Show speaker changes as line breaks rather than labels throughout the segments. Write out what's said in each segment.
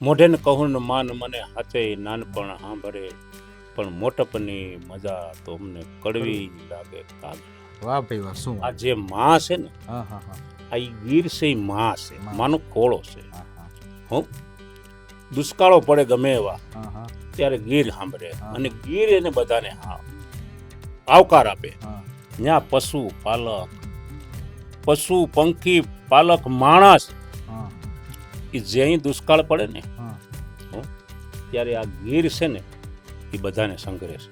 મોઢે ને કહું ને માન મને હાચે નાનપણ સાંભળે, પણ મોટપની મજા તો અમને કડવી લાગે કાગ.
વાહ ભાઈ વાહ, શું
આ જે માં છે ને,
હા હા હા
આ ઈ ગીર છે, ઈ માં છે, માનો ખોળો છે.
હા હા
હો, દુષ્કાળો પડે ગમે એવા
હા હા
ત્યારે ગીર સાંભળે,
હા.
અને ગીર એને બધાને આવકાર આપે.
હા
ત્યાં પશુ પાલક, પશુ પંખી પાલક માણસ,
હા
એ જ્યાં દુષ્કાળ પડે ને
હા
ત્યારે આ ગીર છે ને એ બધાને સંઘરે છે.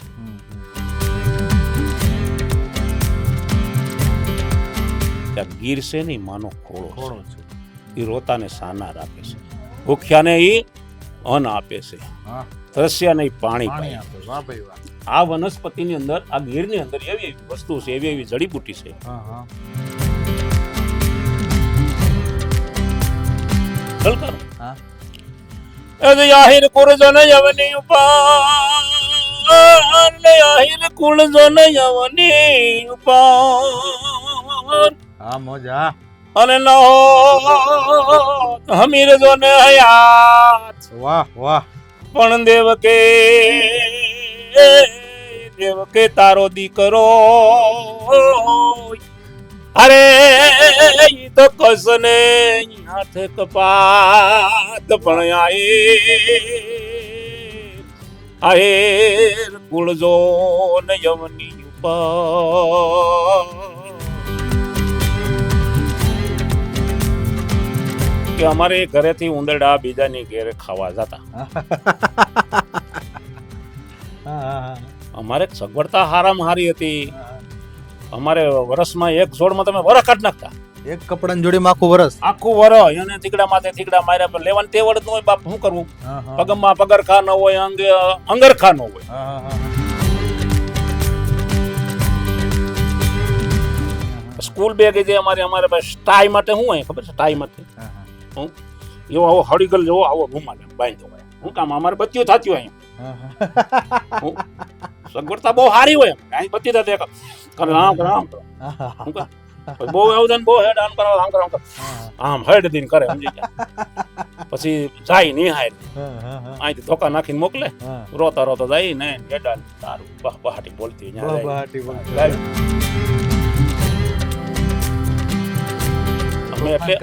ત્યાં ગીર છે ને ઈ માનો ખોળો
ખોળો
છે.
છે.
એ રોતાને સાના રાખે છે, ભૂખ્યાને એ અન્ન આપે છે,
હા,
તરસ્યાને ઈ પાણી
પાણી
પાય.
આપે. વાહ ભાઈ વાહ.
આ વનસ્પતિની અંદર, આ ગીરની અંદર એવી એવી વસ્તુ છે, એવી એવી જડીબુટી છે.
હા હા
ચલ કરો.
હા
આહિર કુરજન યવની ઉપાર, આહિર કુરજન યવની ઉપાર,
હા મોજા.
અને નો હમીર જો ને હયાત,
વાહ વાહ.
પણ દેવકે તારો દીકરો, અરે ઈ તો કસને હાથે કપાત, પણ આહેર કુળજો ને યવની ઉપર, કે અમારે ઘરેથી ઉંદરડા બીજાની ઘેરે ખાવા જતા. અમારે સગવડતા હારામાં હારી હતી. અમારે વર્ષમાં એક છોડમાં તમે વરસ કાઢ નાખતા.
એક કપડાની જોડીમાં આખું વરસ.
આખું વરસ એને થીગડા માથે થીગડા માર્યા, પણ લેવાની તેવડ ન હોય બાપ, શું કરવું? પગમાં પગરખા ન હોય, અંગે અંગરખા ન હોય. સ્કૂલ બેગ જે અમારે પાસે ટાઈ માટે શું હોય ખબર છે? ટાઈ માટે એવો આવો હળીગલ જેવો આવો રૂમાલ બાંધ્યો હોય. શું કામ? અમારે બત્તીઓ થતી હોય. સગવડતા બહુ સારી હોય, અહીં બત્તી થતી રામ રામ બહુ આવું બહુ હેડ આમ કરો, આમ કરો, આમ હેડ દીન કરે, સમજી ગયા? પછી જાય નિહાય, અહીંથી ધોકા નાખીને મોકલે, રોતા રોતા જાય ને હેડા તારું બહાટી બોલતી અમે એટલે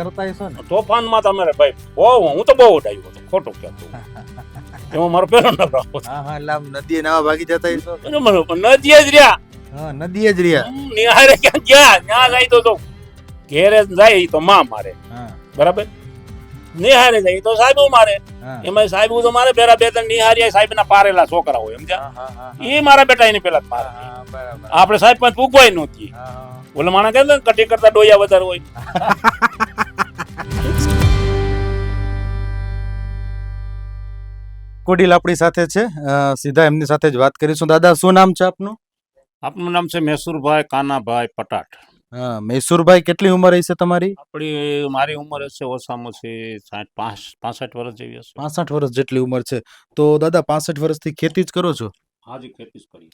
તોફાનમાં તો અમારે ભાઈ બહુ, હું તો બહુ ઉડાયું હતું, ખોટું કહેતું. એમાં મારો પેલો નંબર આવો.
નદીએ નાવા ભાગી જતા
નદીએ જ રહ્યા.
નદીએ જ રહ્યા.
નિહારે ક્યાં ગયા? ત્યાં જાય તો ઘેરે જાય તો માં મારે, બરાબર? નિહારે જાય તો સાહેબ મારે. એમાં સાહેબ તો મારે પેલા બે ત્રણ નિહારી સાહેબ ના પારેલા છોકરા હોય, સમજ્યા? એ મારા બેટા એને પેલા મારે. આપણે સાહેબ પણ પૂગવાય નહોતી. ઓલા માણા કહેતા કટી કરતા ડોયા વધારે હોય.
કોડીલ આપણી સાથે છે, સીધા એમની સાથે જ વાત કરીશું. દાદા, શું નામ છે આપનું?
આપનું નામ છે મેસુરભાઈ કાનાભાઈ પટાટ.
હા, મૈસુરભાઈ, કેટલી ઉંમર હશે તમારી?
મારી ઉંમર હશે ઓછામાં ઓછી 65 વર્ષ જેવી હશે.
65 વર્ષ જેટલી ઉંમર છે. તો દાદા 65 વર્ષથી ખેતી જ કરો છો?
હાજી, ખેતી જ કરી.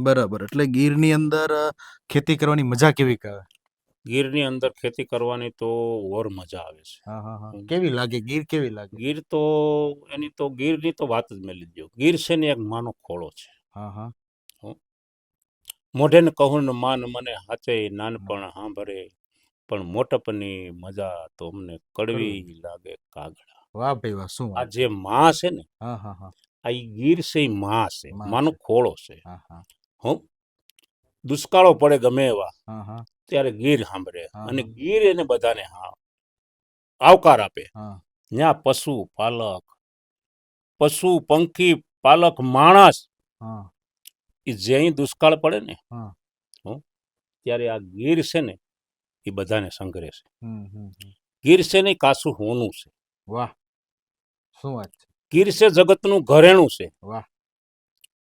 બરાબર. એટલે ગીરની અંદર ખેતી કરવાની મજા કેવી આવે?
ગીરની અંદર ખેતી કરવાની તો ઓર મજા આવે છે.
કેવી લાગે ગીર? કેવી લાગે
ગીર? તો એની તો ગીરની તો વાત જ મેલી દો. ગીર છે ને એક માનો ખોળો છે. મોઢે ને કહું ને માન મને હાચે નાનપણ સાંભળે, પણ મોટપની મજા તો અમને કડવી લાગે કાગડા.
વાહ ભાઈ વાહ, શું
આ જે માં છે ને, આ ગીર છે, ઈ માં છે, માનો ખોળો છે. હો, દુષ્કાળો પડે ગમે એવા ત્યારે ગીર સાંભળે, અને ગીર એને બધાને આવકાર આપે. ત્યાં પશુ પાલક, પશુ પંખી પાલક માણસ, એ જ્યાં દુષ્કાળ પડે ને ત્યારે આ ગીર છે ને એ બધાને સંઘરે છે. ગીર છે ને કાસું હોનું છે.
વાહ, શું વાત છે!
ગીર છે જગતનું ઘરેણું છે.
વાહ.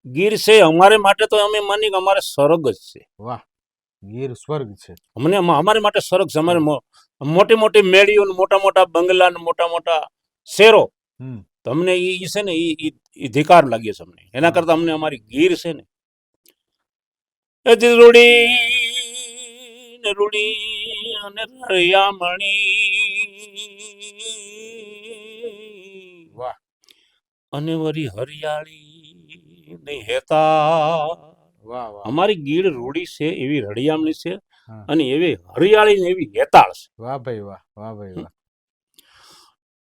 ગીર છે અમારે માટે તો અમે માની કે અમારે સ્વર્ગ જ છે.
વાહ, ગીર સ્વર્ગ છે.
અમારે માટે સ્વર્ગ છે. અમારે મોટી મોટી મેળીઓ, મોટા મોટા બંગલા, મોટા મોટા શેરો, તમને ઈ છે ને ઈ ધિકાર લાગે છે અમને. એના કરતા અમને અમારી ગીર છે ને રૂડી ને રૂડી અને રળિયામણી, અને વરી હરિયાળી નહીં હેતા.
વાહ વાહ
અમારી ગીર રૂડી છે એવી રળિયામણી છે
હા.
અને એવી હરિયાળી ને એવી હેતાળ છે.
વાહ ભાઈ વાહ, વાહ ભાઈ વાહ.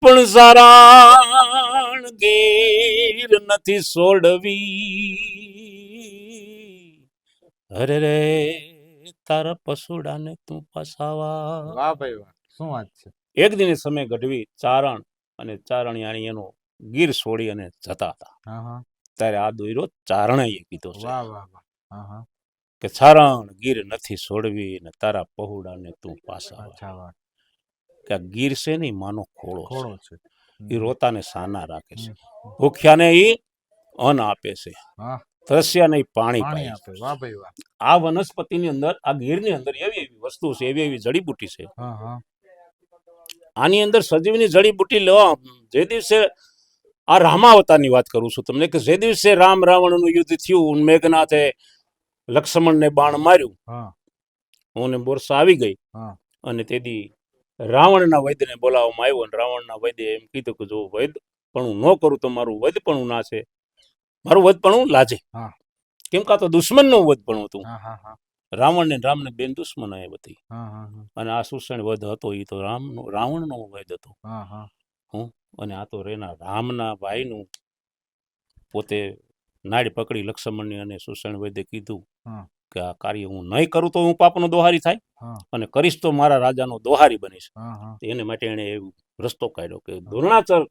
પણ સારાણ ગીર નથી સોડવી. અરે રે તારા પશુડાને તું પસાવા.
વાહ ભાઈ વાહ, શું વાત છે.
એક દિને સમય ગઢવી ચારણ અને ચારણિયાણી એનો ગીર છોડી અને જતા હતા.
હા હા.
ત્યારે આ દોયરો ચારણે કીધો છે
વાહ વાહ વાહ. હા હા.
કે ચારણ ગીર નથી છોડવી ને તારા પહોળાને તું પાસાવા.
અચ્છા વાત.
કે આ ગીર છે ને ઈ માનો ખોળો છે.
ખોળો છે.
એ રોતાને સાના રાખે છે.
હમ.
ભૂખ્યાને ઈ અન્ન આપે છે.
હા.
તરસ્યાને ઈ પાણી
પાણી
પાય
આપે.
છે.
વાહ ભાઈ વાહ.
આ વનસ્પતિની અંદર આ ગીરની અંદર એવી એવી વસ્તુ છે, એવી એવી જડીબુટી છે.
હા હા.
આની અંદર સજીવની જડીબુટી લેવા જે દિવસે આ રામાવતારની વાત કરું છું તમને કે જે દિવસે રામ રાવણનું યુદ્ધ થયું, મેઘનાથે લક્ષ્મણને બાણ માર્યું
હા
અને બોરસા આવી ગઈ
હા.
અને તેથી રાવણના વૈદ્યને બોલાવવામાં આવ્યો અને રાવણના વૈદ્ય એમ કીધું કે જો વૈદ પણ હું ન કરું તો મારું વૈદપણું ના છે, મારું વૈદપણું લાજે.
હા.
કેમ કાં તો દુશ્મનનું વૈદપણું હતું.
હા હા હા.
રાવણને રામને બેન દુશ્મન એ બધી.
હા હા હા.
અને આ સુષણ વધ હતો એ તો રાવણનો વધ હતો.
હા હા.
હું અને આ તો રેના રામના ભાઈનું પોતે નાડ પકડી લક્ષ્મણની અને સુષણ વૈદ્ય કીધું
હા.
કે આ કાર્ય હું નહીં કરું તો હું પાપનો દોહારી થાય
હા.
અને કરીશ તો મારા રાજાનો દોહારી બનીશ.
હા હા.
એને માટે એણે એવું રસ્તો કાઢ્યો કે
હા.
દ્રોણાચર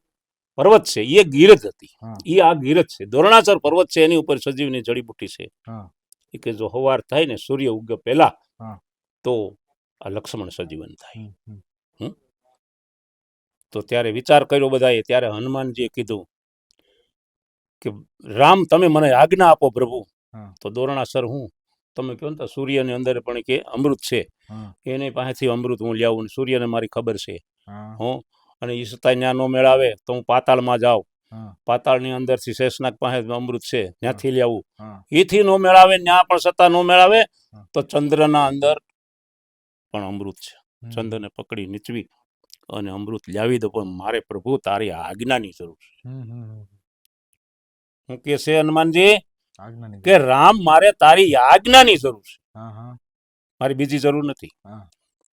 પર્વત છે એ ગીર જ હતી.
હા.
એ આ ગીર જ છે. દ્રોણાચર પર્વત છે એની ઉપર સજીવની જડીબુટી છે.
હા.
એ કે જો હવાર થાય ને સૂર્ય ઉગે પહેલા
હા.
તો આ લક્ષ્મણ સજીવન થાય.
હમ હમ.
તો ત્યારે વિચાર કર્યો બધાએ. ત્યારે હનુમાનજીએ કીધું કે રામ તમે મને આજ્ઞા આપો પ્રભુ.
હા.
તો દોરણાસર હું તમે કહો ને તો સૂર્યની અંદર પણ કે અમૃત છે,
હા.
એને પાસેથી અમૃત હું લ્યાવું. સૂર્યને મારી ખબર છે.
હા.
હું અને એ છતાં ત્યાં નો મેળાવે તો હું પાતાળમાં જાઉં.
હા.
પાતાળની અંદરથી શેષનાગ પાસે અમૃત છે, ત્યાંથી લેવું.
હા.
એથી નો મેળાવે, ત્યાં પણ છતાં નો મેળાવે
હા.
તો ચંદ્રના અંદર પણ અમૃત છે.
હમ.
ચંદ્રને પકડી નીચવી અને અમૃત લાવી દો, પણ મારે પ્રભુ તારી આજ્ઞાની જરૂર છે.
હમ હમ.
હું કે છે હનુમાનજી
આજ્ઞાની
કે રામ મારે તારી આજ્ઞાની જરૂર છે,
હા હા.
મારી બીજી જરૂર નથી.
હા.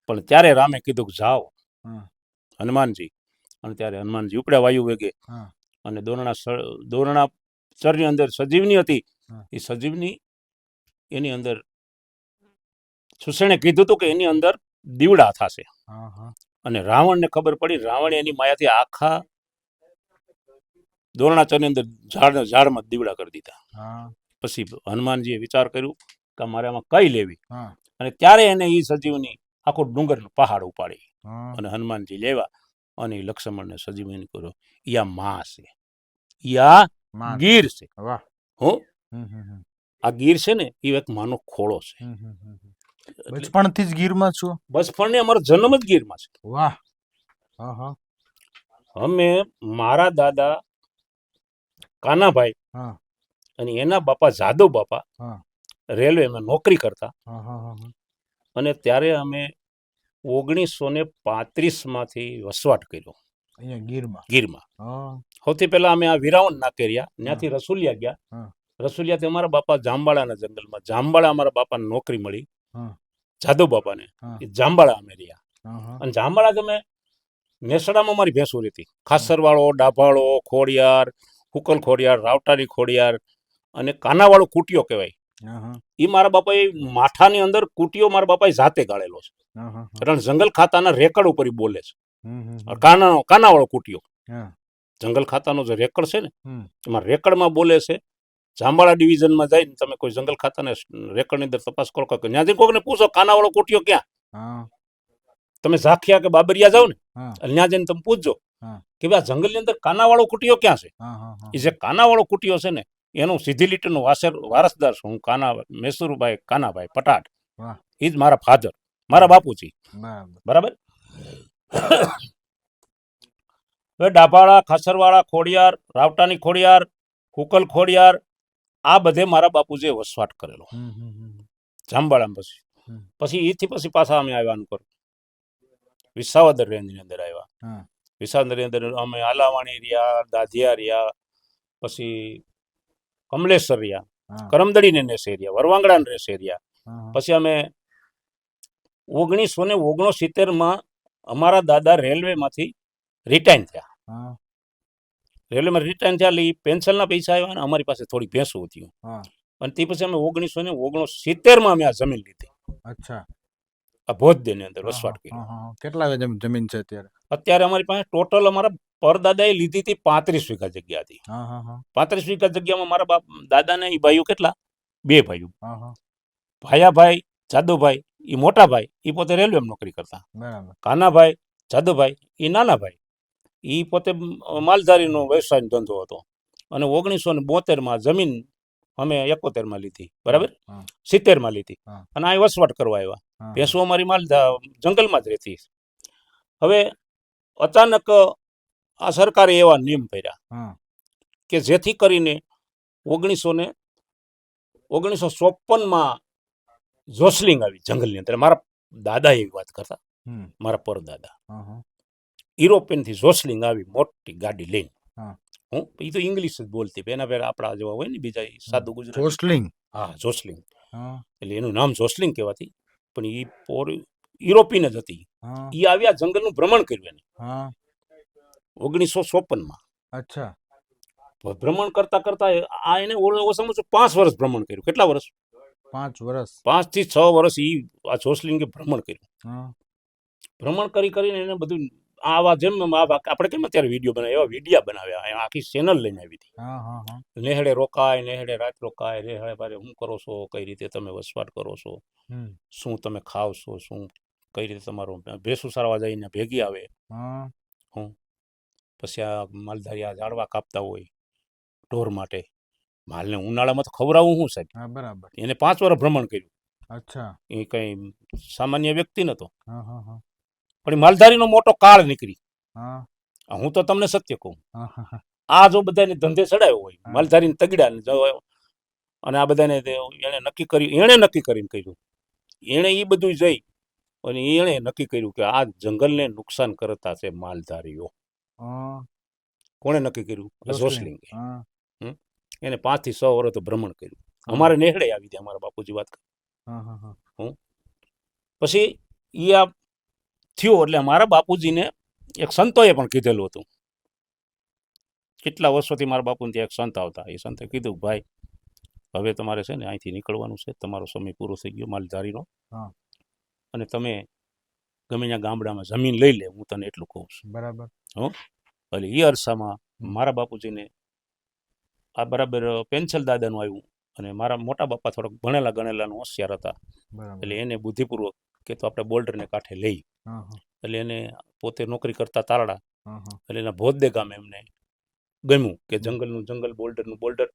પણ ત્યારે રામે કીધું કે જાઓ
હા.
હનુમાનજી. અને ત્યારે હનુમાનજી ઉપડ્યા વાયુ વેગે
હા.
અને દોરણાચરની અંદર સજીવની હતી.
હા.
એ સજીવની એની અંદર સુષેણે કીધું હતું કે એની અંદર દીવડા થશે.
હા હા.
અને રાવણને ખબર પડી. રાવણે એની માયાથી આખા દોરણાચરની અંદર ઝાડમાં દીવડા કરી દીધા.
હા.
પછી હનુમાનજીએ વિચાર કર્યું કે મારે આમાં કઈ લેવી.
હા.
અને ત્યારે એને એ સજીવની આખો ડુંગરનો પહાડ ઉપાડી
હા.
અને હનુમાનજી લેવા અને લક્ષ્મણને સજીવની કર્યો. યા માં છે, યા
માં છે.
ગીર છે.
વાહ.
હો
હમ હમ હમ.
આ ગીર છે ને એ એક માનો ખોળો છે.
હમ હમ હમ.
એટલે
બચપણથી જ ગીરમાં છો?
બચપણને અમારો જન્મ જ ગીરમાં છે.
વાહ. હા હા.
અમે મારા દાદા કાનાભાઈ
હા.
અને એના બાપા જાદવ બાપા
હા.
રેલવેમાં નોકરી કરતા.
હા હા હા.
અને ત્યારે અમે 1935માંથી વસવાટ કર્યો
અહીંયા ગીરમાં.
ગીરમાં.
હા.
સૌથી પહેલા અમે આ વિરાવણ નાકે રહ્યા,
હા.
ત્યાંથી રસુલિયા ગયા.
હા.
રસુલિયાથી અમારા બાપા જાંબાળાના જંગલમાં, જાંબાળા અમારા બાપાને નોકરી મળી
હા.
જાદવ બાપાને.
હા.
એ જાંબાળા અમે રહ્યા.
હા હા.
અને જાંબાળા તમે નેસડામાં મારી ભેંસો રહેતી.
હા.
ખાસરવાળો, ડાભાળો, ખોડિયાર, હુકલ ખોડિયાર, રાવટારી ખોડિયાર અને કાનાવાળો કુટિયો કહેવાય.
હા હા.
એ મારા બાપાએ માઠાની અંદર કુટિયો મારા બાપાએ જાતે ગાળેલો છે.
હા હા.
કારણ જંગલ ખાતાના રેકડ ઉપર ઈ બોલે છે.
હમ હમ.
કાનાવાળો કુટિયો.
હા.
જંગલ ખાતાનો જે રેકડ છે ને
હમ.
એમાં રેકડમાં બોલે છે. જાંબાળા ડિવિઝનમાં જઈને તમે કોઈ જંગલ ખાતાના રેકડની અંદર તપાસ કરો કે ત્યાંથી કોઈને પૂછો કાનાવાળો કુટિયો ક્યાં.
હા.
તમે ઝાખિયા કે બાબરિયા જાઓ ને
હા.
એટલે ત્યાં જઈને તમે પૂછજો
હા.
કે ભાઈ આ જંગલની અંદર કાનાવાળો કુટિયો ક્યાં છે.
હા હા હા.
એ જે કાનાવાળો કુટિયો છે ને એનો સીધી લીટીનો વારસદાર છું હું. મેસુરભાઈ કાનાભાઈ પટાટ.
વાહ.
એ જ મારા ફાધર, મારા બાપુજી.
બરાબર.
બરાબર. ડાભાળા, ખાસરવાળા, ખોડિયાર, રાવટાની ખોડિયાર, હુકલ ખોડિયાર આ બધે મારા બાપુજીએ વસવાટ કરેલો
હમ હમ હમ.
જાંબાળામાં. પછી એથી પછી પાછા અમે આવ્યા ઉપર વિસાવદર રેન્જની અંદર આવ્યા.
હા.
વિસાવદરની અંદર અમે આલાવાણી રહ્યા, દાધિયા રહ્યા, પછી કમલેશ્વરિયા,
હા,
કરમદડી ને નેસેરિયા, વરવાંગડા ને નેસેરિયા.
હા,
પછી અમે 1969 અમારા દાદા રેલવેમાંથી રિટાયર થયા.
હા,
રેલવેમાં રિટાયર થયા એટલે પેન્શનના પૈસા આવ્યા ને અમારી પાસે થોડી ભેંસો હતી.
હા.
અને તે પછી અમે 1969 અમે આ જમીન લીધી,
અચ્છા.
આ ભોજદેની અંદર
હા,
વસવાટ
હા,
કર્યો.
હા, હા. કેટલા જમીન છે અત્યારે?
અત્યારે અમારી પાસે ટોટલ અમારા પરદાદાએ લીધી હતી 35 વીઘા જગ્યા હતી.
હા, હા, હા,
35 વીઘા જગ્યામાં મારા દાદાને એ ભાઈઓ કેટલા? 2 ભાઈઓ,
હા, હા.
ભાયાભાઈ, જાદુભાઈ, એ મોટા ભાઈ, એ પોતે રેલવેમાં નોકરી કરતા.
બરાબર.
કાનાભાઈ, જાદુભાઈ, એ નાના ભાઈ, એ પોતે માલધારીનો વ્યવસાયનો ધંધો હતો. અને 1972 જમીન અમે 71 લીધી, બરાબર,
હા,
70 લીધી.
હા,
અને આ વસવાટ કરવા આવ્યા.
હા,
ભેંસો અમારી જંગલમાં જ રહેતી. હવે અચાનક આ સરકારે એવા નિયમ કર્યા
હા,
કે જેથી કરીને 1954 જોસલિંગ આવી જંગલની અંદર. મારા દાદા એવી વાત કરતા,
હમ,
મારા પરદાદા.
હા, હા,
યુરોપિયનથી જોસલિંગ આવી મોટી ગાડી લઈને.
હા.
એ તો ઇંગ્લિશ જ બોલતી, એના પેલા આપણા જેવા હોય ને બીજા સાદું ગુજરાતી.
જોસલિંગ.
હા, જોસલિંગ.
હા,
એટલે એનું નામ જોસલિંગ કહેવાતી, પણ એ યુરોપિયન જ હતી.
હા,
એ આવ્યા જંગલનું ભ્રમણ કર્યું એને
હા.
1954.
અચ્છા.
ભ્રમણ કરતા કરતા આ એને ઓછામાં ઓછું 5 વર્ષ ભ્રમણ કર્યું. કેટલા વર્ષ?
5 વર્ષ.
5 થી 6 વર્ષ આ જોસલિંગે ભ્રમણ કર્યું.
હા,
ભ્રમણ કરીને એને બધું આવા જેમ આપણે કેમ અત્યારે વિડીયો બનાવ્યા એવા વિડીયા બનાવ્યા. આખી ચેનલ લઈને આવી હતી.
હા, હા, હા.
નેહડે રોકાય, નેહડે રાત રોકાય, નેહડે બારે શું કરો છો, કઈ રીતે તમે વસવાટ કરો છો,
હમ,
શું તમે ખાવ છો, શું કઈ રીતે તમારો ભેંસું સારવા જઈને ભેગી આવે.
હા,
હું પછી આ માલધારી આ ઝાડવા કાપતા હોય ઢોર માટે. માલને ઉનાળામાં તો ખવડાવવું શું સાહેબ?
હા. બરાબર.
એને 5 વર્ષ ભ્રમણ કર્યું.
અચ્છા.
એ કઈ સામાન્ય વ્યક્તિ નતો,
હા, હા, હા,
પણ એ માલધારીનો મોટો કાળ નીકળી.
હા,
હું તો તમને સત્ય કહું,
હા, હા, હા,
આ જો બધાને ધંધે ચડાયો હોય,
હા.
માલધારીને તગડ્યા ને અને આ બધાને એને નક્કી કરીને કર્યું. એણે એ બધું જઈ અને એણે નક્કી કર્યું કે આ જંગલને નુકસાન કરતા છે માલધારીઓ.
હા.
કોણે નક્કી કર્યું?
જોસલિંગ.
જોસલિંગે.
હા,
એને 5 થી 6 વર્ષ તો ભ્રમણ કર્યું.
હા,
અમારે નેહડે આવી ગયા, અમારા બાપુજી વાત કરે.
હા, હા, હા.
પછી એ આ થયું એટલે મારા બાપુજીને એક સંતોએ પણ કીધેલું હતું. કેટલા વર્ષોથી મારા બાપુને ત્યાં એક સંત આવતા. એ સંતે કીધું, ભાઈ હવે તમારે છે ને અહીંથી નીકળવાનું છે, તમારો સમય પૂરો થઈ ગયો માલધારીનો,
હા.
અને તમે ગમે ત્યાં ગામડામાં જમીન લઈ લે, હું તને એટલું કહું છું.
બરાબર.
એટલે એ અરસામાં મારા બાપુજીને આ બરાબર પેન્શન દાદાનું આવ્યું. અને મારા મોટા બાપા થોડાક ભણેલા ગણેલાનું હોશિયાર હતા.
બરાબર.
એટલે એને બુદ્ધિપૂર્વક કે તો આપણે બોલ્ડરને કાંઠે લઈ.
હા, હા,
એટલે એને પોતે નોકરી કરતા તારડા.
હા, હા.
એટલે એના ભોજદે ગામે એમને ગમ્યું કે જંગલનું જંગલ, બોલ્ડરનું બોલ્ડર,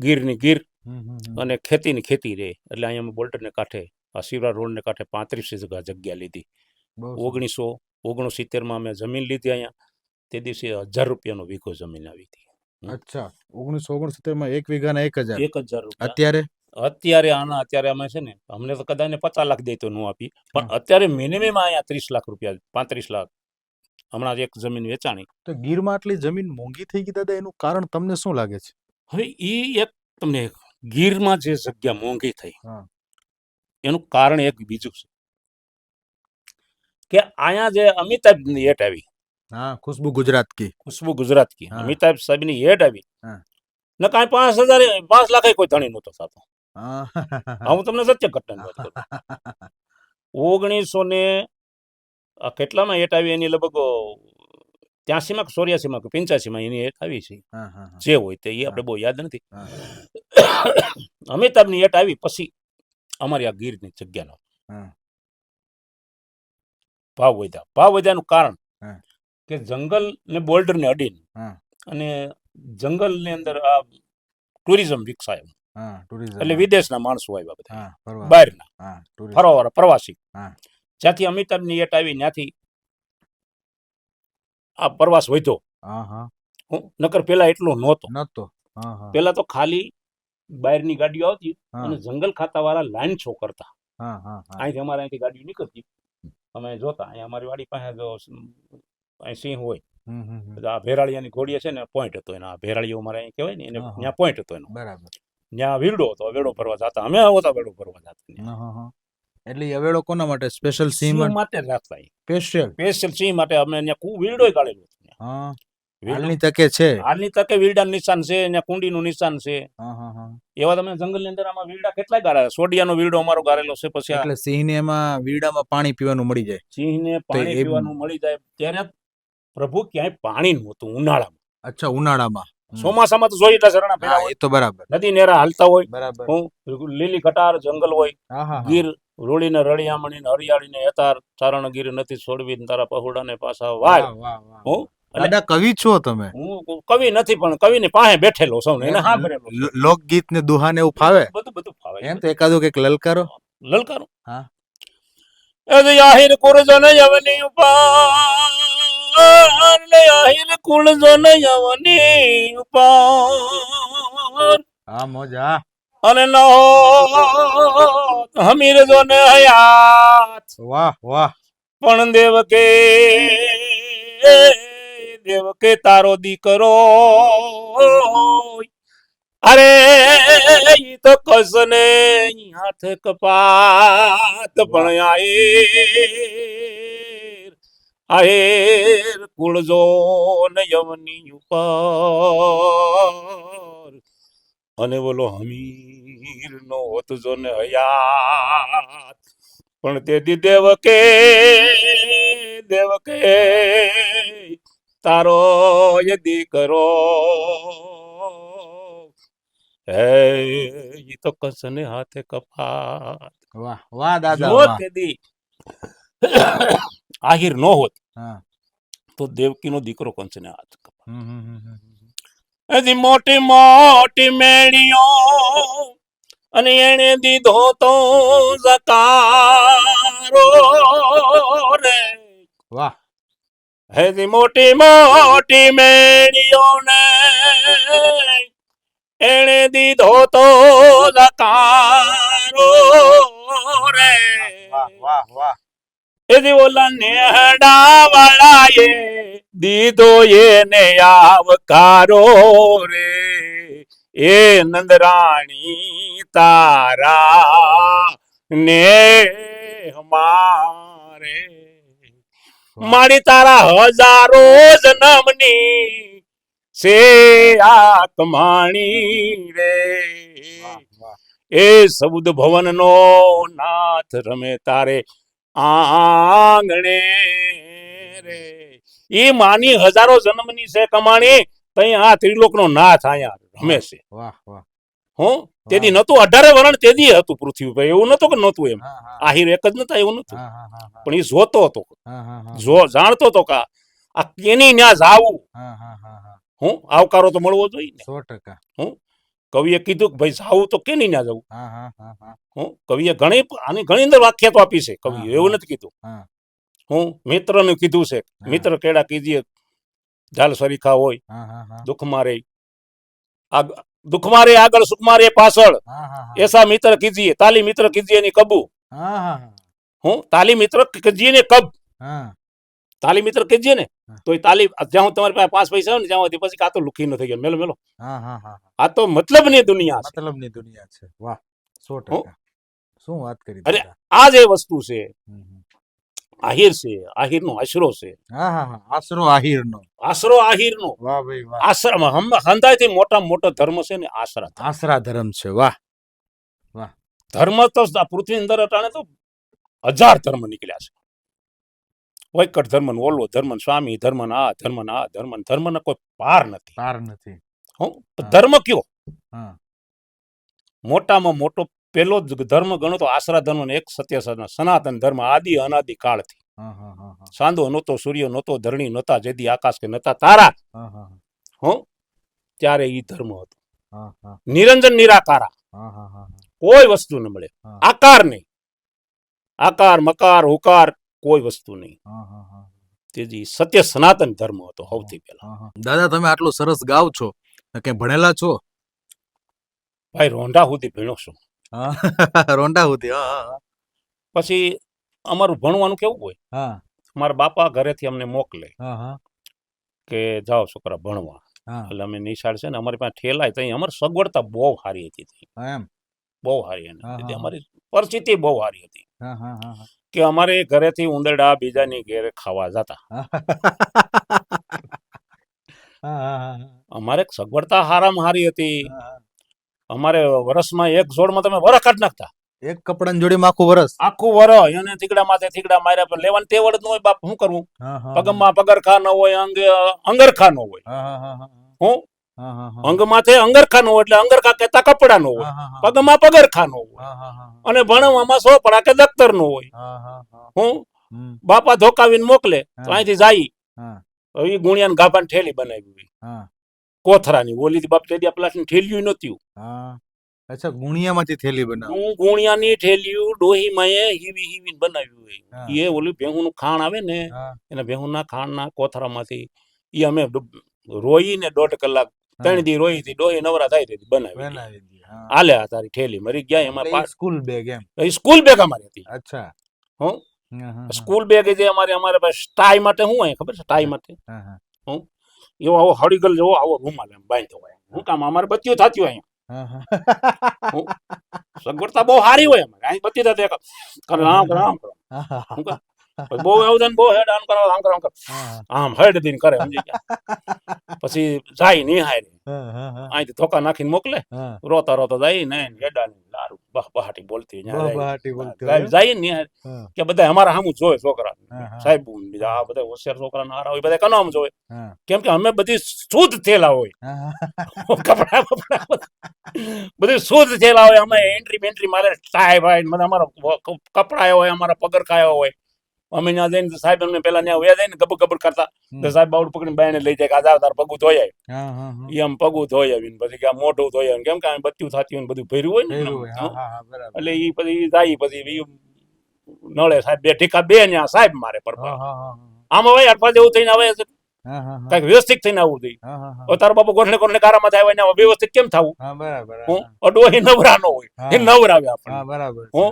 ગીરની ગીર
હમ, હમ, હમ.
અને ખેતીની ખેતી રહે. એટલે અહીંયા અમે બોલ્ડરને કાંઠે આ શિવરા રોડને કાંઠે 35 વીઘા જગ્યા લીધી.
બહુ સરસ.
1969 અમે જમીન લીધી અહીંયા. તે દિવસે 1000 રૂપિયાનો વીઘો જમીન આવી હતી.
અચ્છા. 1969 1 વીઘાના 1000.
1000 રૂપિયા.
અત્યારે?
અત્યારે અમે છે ને, અમને તો કદાચ 50 લાખ દે તો ન આપી, પણ
હા.
અત્યારે મિનિમમ અહીંયા 30 લાખ રૂપિયા, 35 લાખ. હમણાં જ એક જમીન વેચાણી.
તો ગીરમાં આટલી જમીન મોંઘી થઈ ગઈ દાદા, એનું કારણ તમને શું લાગે છે?
હવે એક તમને ગીરમાં જે જગ્યા મોંઘી થઈ,
હા.
એનું કારણ એક બીજું છે કે અહીંયા જે અમિતાભની એટ આવી,
હા, ખુશ્બુ ગુજરાત કી.
ખુશ્બુ ગુજરાત કી,
હા.
અમિતાભ સાહેબની એટ આવી
હા.
ને કાંઈ 5 લાખ કોઈ ધણી નહોતો થતો.
હા.
હું તમને સત્ય ઘટનાની વાત કરું. 1900 એટ આવી એની લગભગ 83માં કે 84માં કે 85માં એની એટ આવી છે.
હા, હા, હા.
જે હોય તે આપણે બહુ યાદ નથી.
હા.
અમિતાભની એટ આવી પછી અમારી આ ગીરની જગ્યાનો
હા.
ભાવ વધ્યાનું કારણ
હા.
કે જંગલ ને બોલ્ડરને અડીને
હા.
અને જંગલની અંદર આ ટુરિઝમ વિકસાયું.
હા. ટુરિઝમ.
એટલે વિદેશના માણસો આવ્યા બધા,
હા, ફરવા.
બહારના
હા, ટુરિસ્ટ.
ફરવાવાળા પ્રવાસી.
હા.
જ્યાંથી અમિતાભની એટ આવી ત્યાંથી આ પ્રવાસ વધ્યો.
હા, હા.
નકર પેલા એટલો નહોતો.
નતો. હા, હા.
પેલા તો ખાલી બહારની ગાડીઓ આવતી
હા.
અને જંગલ ખાતાવાળા લાઈન શો કરતા.
હા, હા, હા.
અહીંથી ગાડીઓ નીકળતી, અમે જોતા. અહીંયા અમારી વાડી પાસે જો અહીં સિંહ હોય, આ ભેરાળિયાની ઘોડીએ છે ને પોઈન્ટ હતો એના ભેરાળીઓ અમારે અહીં કહેવાય ને એને
હા, હા.
ત્યાં પોઈન્ટ હતો એનો
બરાબર.
ત્યાં વીરડો હતો વેડો ભરવા જતા અમે હતા વેડો ભરવા જતા
એટલે ઈ અવેડો કોના માટે સ્પેશિયલ સિંહ
સિંહ માટે જ રાખતા
સ્પેશિયલ
સ્પેશિયલ સિંહ માટે અમે ત્યાં વીરડો કાઢેલો હતો
હા
વીરડો
હાલની તકે છે
હાલની તકે વીરડાનું નિશાન છે ત્યાં કુંડીનું નિશાન છે
હા હા હા
એવા તમે જંગલની અંદર આમાં વીરડા કેટલાય ગાળ્યા સોડિયાનો વીરડો અમારો ગાળેલો છે પછી આ
એટલે સિંહને એમાં વીડામાં પાણી પીવાનું મળી જાય
સિંહને પાણી
એ-
પીવાનું મળી જાય ત્યારે પ્રભુ ક્યાંય પાણી નહોતું ઉનાળામાં
અચ્છા ઉનાળામાં
ચોમાસામાં તો જોઈ એટલે ઝરણા
હા
ભર્યા
એ
હોય
તો બરાબર
નદી નેરા હાલતા હોય
બરાબર
હું લીલી કટાર જંગલ હોય
હા હા
ગીર રોડીને રળિયામણીને હરિયાળીને હેતાર ચારણ ગીર નથી છોડવી તારા પહોડાને પાછા વાળ હું
દાદા કવિ છો તમે
હું કવિ નથી પણ કવિની પાસે બેઠેલો સૌને એને સાંભળેલો છે.
લોકગીત ને દુહા ને એવું ફાવે
બધું બધું ફાવે
એમ તો એકાદું કઈક લલકારો
લલકારો
હા
આહિર કુળજન યવની ઉપાર આહિર કુળજન યવની ઉપાર
હા મોજા
અને નો હમીર જો ને હયાત
વાહ વાહ
પણ દેવકે તારો દીકરો અરે ઈ તો કસને હાથ કપાત પણ આયેર કુળજો ને યવની ઉપર અને બોલો હમીર નો હોત જો ને હયાત પણ તેથી દેવકે તારો એ દીકરો હે ઈ તો કસને હાથે કપાત
વાહ વાહ દાદા
જો
વાહ
તેદી આહિર નો હોત
હા
તો દેવકીનો દીકરો કંસને હાથ કપાત
હમ.
મોટી મોટી મેળીઓ અને એને દીધો તો જકારો રે
વાહ
હેજી મોટી મોટી મેળીઓને એને દીધો તો જકારો રે
વાહ વાહ વાહ
એજી ઓલા નેહડા વાળાએ દીધો એને આવકારો રે એ નંદરાણી તારા ને મારે મારી તારા હજારો જન્મની સે આ કમાણી રે એ સબુદ ભવન નો નાથ રમે તારે આંગણે રે ઈ માની હજારો જન્મની છે કમાણી તઈ આ ત્રિલોક નો નાથ આયા રમે છે
વાહ વાહ
હું તેદી નતું 18 વરણ તેદી હતું પૃથ્વી પર એવું નતું કે નતું એમ આહિર એક જ નતા એવું નતું પણ એ જોતો હતો જો જાણતો હતો કે આ કેની ન્યા જાવું હું આવકારો તો મળવો જોઈએ ને
100%
હું કવિએ કીધું કે ભાઈ જાવું તો કેની ન્યા જવું હું કવિએ ઘણી આની ઘણી અંદર વાક્યાતો આપી છે કવિએ એવું નથી કીધું હું મિત્રને કીધું છે મિત્ર કેડા કીજીએ જાલ સરીખા હોય દુઃખમાં રે આગળ સુખમાં રે પાછળ એસા મિત્ર કીજીએ તાલી મિત્ર કીજીએ ની કબુ હું તાલી મિત્ર કીજીએ ને કબ તાલી મિત્ર કીજીએ ને તો એ તાલી જ્યાં તમારી પાસે 5 પૈસા હોય ને જ્યાં સુધી પછી કાતો લુખી ન થઈ ગયો મેલો મેલો આ તો મતલબની દુનિયા છે
મતલબની દુનિયા છે વાહ 100% શું વાત કરી
અરે આ જે વસ્તુ છે આહિર છે આહિરનો આશરો છે
આશરો આહિરનો
આશરો આહિરનો
વાહ ભાઈ વાહ
આશ્રમ હંધાયથી મોટામાં મોટો ધર્મ છે ને આશરા
આશરા ધર્મ છે વાહ વાહ
ધર્મ તો આ પૃથ્વી અંદર અટાણે તો 1000 ધર્મ નીકળ્યા છે વૈકટ ધર્મ ઓલો ધર્મ સ્વામી ધર્મ આ ધર્મ ધર્મનો કોઈ પાર નથી હું ધર્મ કયો મોટામાં મોટો પેલો જ ધર્મ ગણો તો આશરા ધર્મ એક સત્ય સનાતન ધર્મ આદિ અનાદિ કાળથી સાંદો નહોતો સૂર્ય નહોતો ધરણી નહોતા જેદી આકાશ કે નહોતા તારા હું ત્યારે ઈ ધર્મ હતો નિરંજન નિરાકારા કોઈ વસ્તુ ન મળે આકાર નહીં આકાર મકાર હુકાર કોઈ વસ્તુ નહીં તેજી સત્ય સનાતન ધર્મ હતો સૌથી પહેલા
દાદા તમે આટલું સરસ ગાવ છો કે ભણેલા છો
ભાઈ રોંઢા સુધી ભણ્યો છું
રોંઢા સુધી
પછી અમારું ભણવાનું કેવું હોય મારા બાપા ઘરેથી અમને મોકલે કે જાઓ છોકરા ભણવા.
હા
એટલે અમે નિશાળ છે ને અમારી પાસે ઠેલાય તો અમારી સગવડતા બહુ સારી હતી
એમ
બહુ સારી
હા,
હતી
હા.
અમારી પરિસ્થિતિ બહુ સારી હતી
હા હા હા
કે અમારે ઘરેથી ઉંદરડા બીજાની ઘેરે ખાવા જતા.
હા
અમારે સગવડતા હારામાં હારી હતી.
હા.
અમારે વર્ષમાં એક જોડમાં તમે વરસ કાઢ નાખતા.
એક કપડાની જોડીમાં આખું વરસ.
આખું વર એને થીગડા માથે થીગડા માર્યા પણ લેવાનું તેવડ ન હોય બાપ શું કરવું.
હા હા
પગમાં પગરખા ન હોય અંગે અંગરખા ન હોય.
હા હા હા
હું
હા હા હા
અંગ માથે અંગરખા નો હોય એટલે અંગરખા કહેતા કપડા નો હોય.
હા હા
પગમાં પગરખા નો હોય
હા હા હા
અને ભણવામાં સોપડા કે દફતર નો હોય.
હા હા હા.
હું
હમ.
બાપા ધોકાવીને મોકલે તો
હા.
અહીંથી જાય
હા
એ ગુણિયાને ગાભાની ઠેલી બનાવી હોય
હા
કોથરાની ઓલી બાપ તેડિયા પ્લાસ્ટિક ઠેલિયું નહોતી.
હા. અચ્છા ગુણિયામાંથી થેલી બનાવો.
ગુણિયાની ઠેલિયું ડોહી માએ હીવી હીવીને બનાવ્યું
હા.
હોય. એ ઓલું ભેહુંનું ખાણ આવે ને
હા
એના ભેહુંના ખાણના કોથરામાંથી એ અમે રોઈને 1.5 કલાક 3 દી રોઈ હતી. ડોહી નવરા થાય તેથી બનાવી
બનાવી દી. હા
હાલે આ તારી ઠેલી મરી ગયા એમાં
એટલે ઈ સ્કૂલ બેગ એમ.
સ્કૂલ બેગ અમારી હતી.
અચ્છા.
હું
હા હા
સ્કૂલ બેગ જે અમારે પાસે સ્ટાઈ માટે શું હોય ખબર છે સ્ટાઈ માટે
હા હા
હું એવો આવો હળીગલ જેવો આવો રૂમાલ એમ બાંધ્યો હોય. હું કામ અમારે બત્તીઓ થતી હોય
હા
હું સગવડતા બહુ સારી હોય અમારે અહીં બત્તી થતી રામ કરો રામ કરો
હા
હું કર બહુ એવું થાય ને બહુ હેડ આમ કરો આમ કરો આમ કરો આમ હેડ દીને કરે સમજી ગયા. પછી જાય નિહાય અહીંથી ધોકા નાખીને મોકલે રોતા રોતા જાય ને હેડાની લારું બહાટી બોલતી જાય ને કે બધા અમારા સામું જોવે છોકરા સાહેબ બીજા આ બધા હોશિયાર છોકરા નારા હોય બધા કનામ જોવે કેમ કે અમે બધી શુદ્ધ થયેલા હોય કપડા બપડા બધી શુદ્ધ થયેલા હોય. અમે એન્ટ્રી બેન્ટ્રી મારે ટાઈ ભાઈ મને અમારા કપડા હોય અમારા પગરખા હોય. અમે ત્યાં જઈને સાહેબ અમને પેલા ત્યાં વ્યા જાય ને ગબર ગબર કરતા તો સાહેબ બાવડ પકડીને બાયને લઈ જાય કે આધાર તાર પગું ધોઈ આવી. એ આમ પગું ધોઈ આવીને પછી કે મોઢું ધોઈ આવીને કેમ કે બત્યું થતી હોય ને બધું ભર્યું હોય ને એટલે એ પછી જાય પછી નળે સાહેબ બે ઠીકા બે ને સાહેબ મારે પડવા આમાં ભાઈ અઠવા જેવું થઈને આવે છે કઈક વ્યવસ્થિત થઈને આવવું જોઈએ. તારો બાપુ ગોઠણે ગોઠણે કારામાં થાય ને વ્યવસ્થિત કેમ થવું. હું અડો એ નવરા નો હોય એ નવરાવે આપણને. હું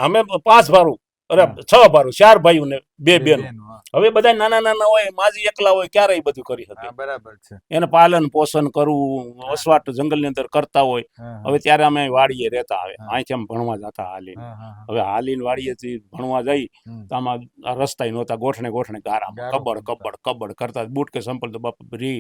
અમે 5 ભારું અરે 6 ભારું 4 ભાઈઓ ને 2 બેન. હવે બધા નાના નાના હોય માજી એકલા હોય ક્યારે એ બધું કરી શકે.
બરાબર છે.
એને પાલન પોષણ કરવું વસવાટ જંગલની અંદર કરતા હોય. હવે ત્યારે અમે વાડીએ રહેતા આવે અહીંથી અમે ભણવા જતા હાલીને. હવે હાલીને વાડીએથી ભણવા જઈ તો આમાં રસ્તા નહોતા ગોઠણે ગોઠણે ગારામાં કબડ કબડ કબડ કરતા બૂટ કે સંપલ તો બાપ રે.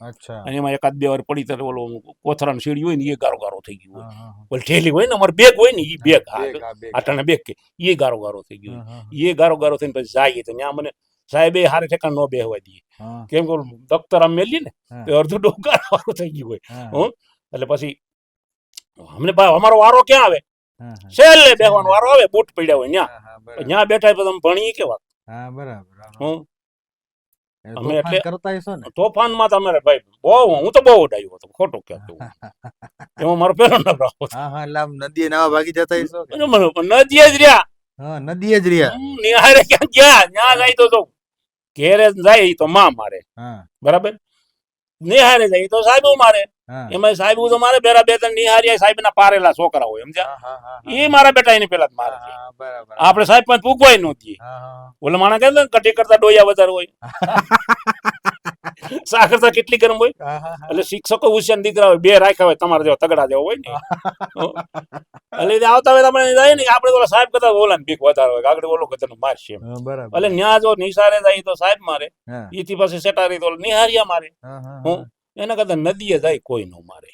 અને એમાં 1-2 વાર પડી ત્યારે ઓલો કોથરાની સીડી હોય ને એ ગારો ગારો થઈ ગયું હોય. ઓલી ઠેલી હોય ને અમારે બેગ હોય ને એ બેગ આટાણે બેગ કે એ ગારો ગારો થઈ ગયું. એ ગારો ગારો થઈને પછી જાય તો ત્યાં મને સાહેબ એ હારે ઠેકાણ ન બેહવા દઈએ કેમ કે દફતર આમ મેલીએ ને તો અડધું ડોકાર વાળું થઈ ગયું હોય. એટલે પછી અમને અમારો વારો ક્યાં આવે છેલ્લે બેહવાનો વારો આવે બૂટ પડ્યા હોય ત્યાં બેઠા પછી તમે ભણીએ કેવા. અમે એટલે તોફાનમાં તો અમારે ભાઈ બહુ હું તો બહુ ઉડાયું હતો ખોટું કહેતો એમાં મારો પેલો નંબર આવ્યો.
નદીએ નાવા ભાગી જતા
નદીએ જ રહ્યા.
નદીએ જ રહ્યા.
નિહારે ક્યાં ગયા ત્યાં જાય તો ઘેરે જાય તો માં મારે બરાબર. નિહારે જાય તો સાહેબ મારે એમાં સાહેબ તો મારે પેલા 2-3 નિહારી સાહેબ ના પારેલા છોકરા હોય સમજ્યા એ મારા બેટા એને પેલા મારે આપણે સાહેબ પણ પૂગવાય નહોતી. ઓલા માણા કે કટી કરતા ડોયા વધારે હોય સાકર તો કેટલી ગરમ હોય. એટલે શિક્ષકો હોશિયાર દીકરા હોય 2 રાખ્યા હોય તમારા જેવા તગડા જેવા હોય ને એટલે આવતા હોય આપણે જાય ને આપણે ઓલા સાહેબ કરતા ઓલા બીક વધારે હોય આગળ ઓલો કદાચ મારશે એટલે ન્યા જો નિસારે જાય તો સાહેબ મારે ઈથી પછી સેટારી તો નિહારિયા મારે. હું એના કરતા નદીએ જાય કોઈ નો મારે.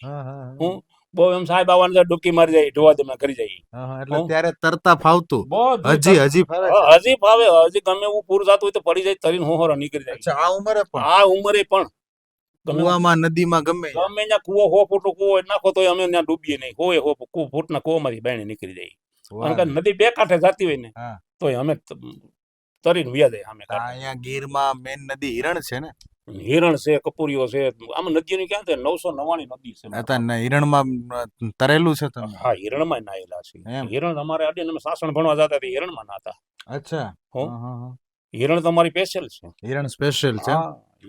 હું બહુ એમ સાહેબ આવવાનું ડૂબકી મારી જાય ઢોવા દે કરી જાય
એટલે ત્યારે તરતા ફાવતું હજી ફાવે
હજી ગમે એવું પૂર થતું હોય તો પડી જાય તરીને હોહરો નીકળી જાય. આ ઉંમરે પણ
કુવામાં નદીમાં ગમે
ત્યાં કુવો 100 ફૂટનો કુવો નાખો તો અમે ત્યાં ડૂબીએ નહીં. હોય 100 ફૂટના કુવામાંથી બાયણે નીકળી જાય. કારણ કે નદી 2 કાંઠે જતી હોય ને તોય અમે તરીને વ્યા જાય. અમે
અહીંયા ગીરમાં મેન નદી હિરણ છે ને.
હિરણ છે કપૂરીઓ છે આમ નદીની ક્યાં છે 999 નદી છે.
હિરણમાં તરેલું છે તમે.
હા હિરણમાં નાયેલા છે. હિરણ અમારે અડીને અમે સાસણ ભણવા જતા તે હિરણમાં નાતા.
અચ્છા.
હિરણ તમારી સ્પેશિયલ છે.
હિરણ સ્પેશિયલ છે.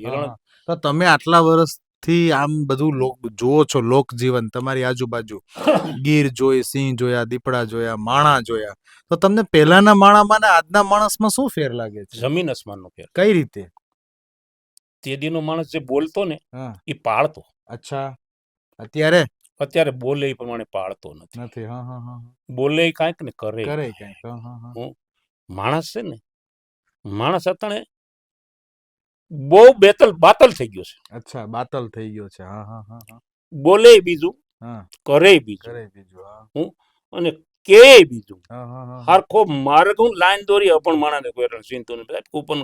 હિરણ તો તમે આટલા વર્ષથી આમ બધું જુઓ છો લોક જીવન તમારી આજુબાજુ ગીર જોઈ સિંહ જોયા દીપડા જોયા માણા જોયા તો તમને પહેલાના માણામાં ને આજના માણસમાં શું ફેર લાગે છે.
જમીન આસમાનનો ફેર.
કઈ રીતે.
તે દીનો માણસ જે બોલતો ને
હા
એ પાળતો.
અચ્છા અત્યારે
અત્યારે બોલે એ પ્રમાણે પાળતો નથી.
નથી હા હા હા
બોલે કાંઈક ને કરે
કરે
કાંઈક.
કઈક હા હા હા
હું માણસ છે ને માણસ અત્યારે બહુ બાતલ થઈ ગયો છે.
અચ્છા બાતલ થઈ ગયો છે હા હા હા હા
બોલે બીજું
હા
કરે બીજું.
કરે બીજું હા
હું અને કે બીજું.
હા હા હા
હરખો મારે હું લાઈન દોરી અપણ માણસ કોઈ ચિંતો નહીં કૂપન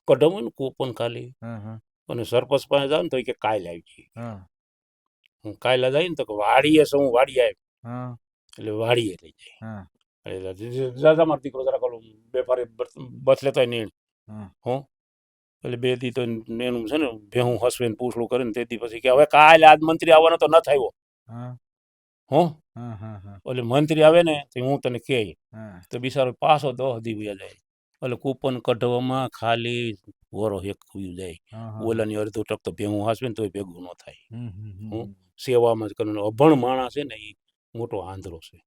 કઢાવું ને કૂપન ખાલી
હા હા
અને સરપંચ પાસે જાવ ને તો કે કાલે આવી ગઈ.
હા
હું કાલે જાય ને તો વાડીએ છું હું વાડીએ આવ્યો
હા
એટલે વાડીએ લઈ જાય.
હા
એટલે દાદા મારો દીકરો જરા કલો બે ફારે બસ લેતો નહીં
હા
હું એટલે બે દી તો એનું છે ને ભેહું હસવીને પૂછડું કરીને તે દી પછી કે હવે કાલે આજ મંત્રી આવવાનો તો ન થયો
હા
હું
હા હા હા
એટલે મંત્રી આવે ને તો હું તને કહે
હા
તો બિચારો પાછો 10 દી વયા જાય. એટલે કૂપન કઢવામાં ખાલી વરો એક વયું જાય.
હા હા
ઓલાની અડધો ટક તો ભેહું હાસવે ને તોય ભેગું ન થાય.
હમ હમ હમ
હું સેવામાં જ કરવાનો અભણ માણસ છે ને એ મોટો આંધળો છે.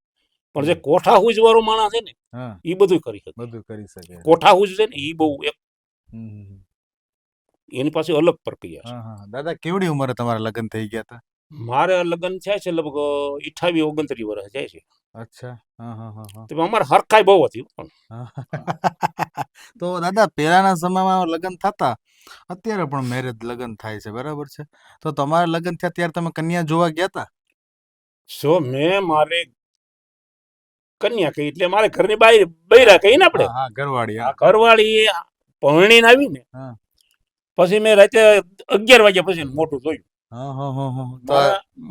પણ જે
હમ.
કોઠા હુજ વાળો માણસ છે ને
હા
એ બધું કરી શકે.
બધું કરી શકે
કોઠા હુજ છે ને એ બહુ એક
હમ હમ હમ.
એની પાસે અલગ પ્રક્રિયા છે.
હા હા દાદા કેવડી ઉંમરે તમારા લગ્ન થઈ ગયા હતા
મારે લગ્ન થયા છે લગભગ 28-29 વર્ષ જાય છે.
અચ્છા હા હા હા હા
તો અમારે હરખાઈ બહુ હતી પણ
તો દાદા પહેલાના સમયમાં લગ્ન થતા અત્યારે પણ મેરેજ લગ્ન થાય છે બરાબર છે તો તમારા લગ્ન થયા ત્યારે તમે કન્યા જોવા ગયા હતા
સો મેં મારે કન્યા કહી એટલે મારે ઘરની બૈરા કહી ને આપણે
હા હા ઘરવાળી
આ
હા
ઘરવાળી પરણીને આવી ને
હા
પછી મેં રાતે 11 વાગ્યા પછી મોટું જોયું.
હા હા હા હા તો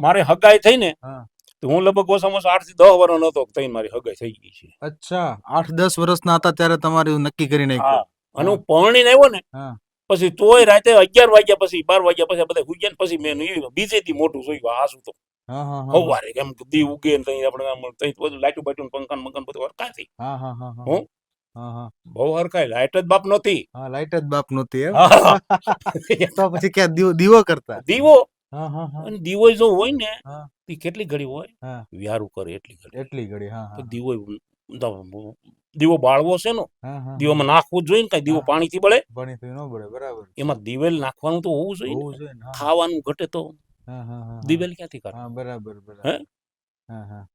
મારે હગાઈ થઈ ને
હા
તો હું લગભગ ઓછામાં ઓછો 8 થી 10 વર્ષ નતો તઈ મારી હગાઈ થઈ ગઈ છે.
અચ્છા 8-10 વર્ષના હતા ત્યારે તમારું નક્કી કરી
હા
નાખ્યું
અને
હા
હું પરણીને આવ્યો ને
હા
પછી તોય રાતે 11 વાગ્યા પછી 12 વાગ્યા પછી બધા હુઈ ગયા ને પછી મેં બીજે દી મોટું જોયું આ શું તો
હા હા હા
હવારે કેમ કે દી ઉગે ને તઈ આપણે આમ તઈ બધું લાઈટું બાઈટું પંખાન મકાન બધું હરખાય થઈ.
હા હા હા હા
હું
હા હા
બહુ હરખાય લાઈટ જ બાપ નહોતી.
હા લાઈટ જ બાપ નહોતી એમ
હા
તો પછી ક્યાં દીવો કરતા
દીવો
હા હા હા
અને દીવો જો હોય ને
હા
એ કેટલી ઘડી હોય
હા
વ્યારું કરે એટલી ઘડી
એટલી ઘડી હા
તો
હા
દીવો દીવો બાળવો છે ને
હા હા
દીવામાં નાખવું જ જોઈએ ને કઈ દીવો
હા
પાણીથી બળે
ભણી તો ન પડે બરાબર છે
એમાં દિવેલ નાખવાનું તો હોવું જોઈએ
હોવું
ને
જોઈએ ને હા
ખાવાનું ઘટે તો
હા હા હા હા
દિવેલ ક્યાંથી કરે
હા બરાબર
હે
બરાબર હા હા